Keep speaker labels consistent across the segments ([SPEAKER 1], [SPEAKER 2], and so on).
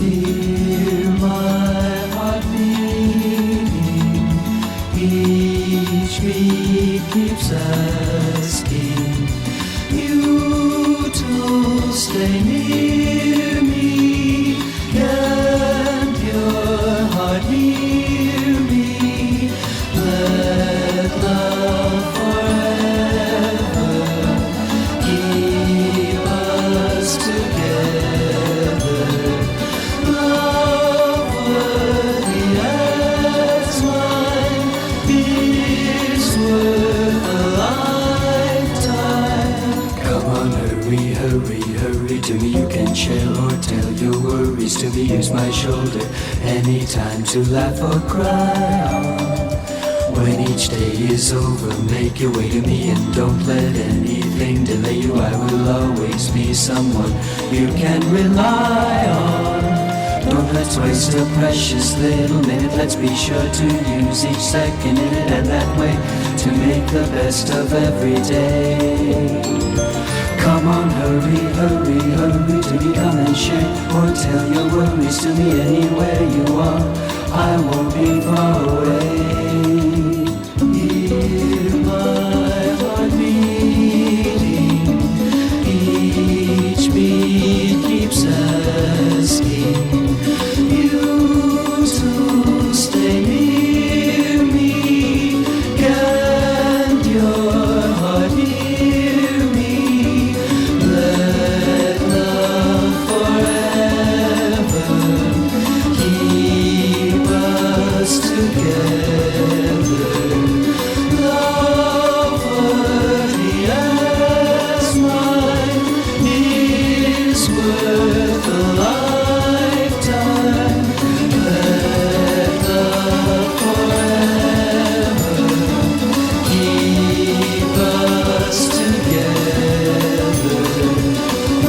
[SPEAKER 1] Hear my heart beating, each beat keeps asking you to stay near me. Can't your heart hear me? Let love forever keep us together. Love worthy as mine is worth a lifetime. Come on, hurry, hurry, hurry to me. You can share or tell your worries to me. Use my shoulder anytime to laugh or cry on. When each day is over, make your way to me and don't let anything delay you. I will always be someone you can rely on. Don't let's waste a precious little minute. Let's be sure to use each second in it, and that way to make the best of every day. Come on, hurry, hurry, hurry to me. Come and share or tell your worries to me. Anywhere you are, I won't be far away. Hear my heart beating, each beat keeps asking you to stay near me. Can't your heart hear me? Let love forever keep us together. Love worthy as mine is worth a lifetime. Let love forever keep us together.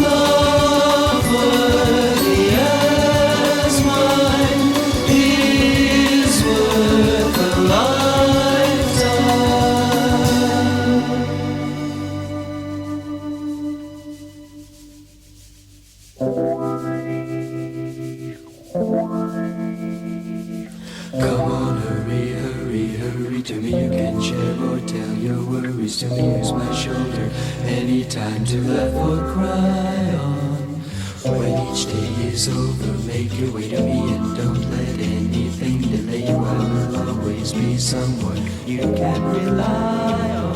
[SPEAKER 1] Love worthy as mine is worth a lifetime. Come on, hurry, hurry, hurry to me. You can share or tell your worries to me. Use my shoulder anytime to laugh or cry on. When each day is over, make your way to me and don't let anything delay you. I will always be someone you can rely on.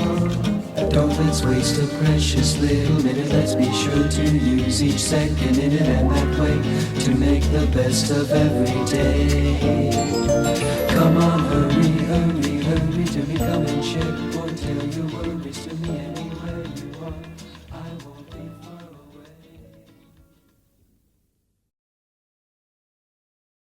[SPEAKER 1] Don't let's waste a precious little minute. Let's be sure to use each second in it, and that way to make the best of every day. Come on, hurry, hurry, hurry to me. Come and share or tell your worries.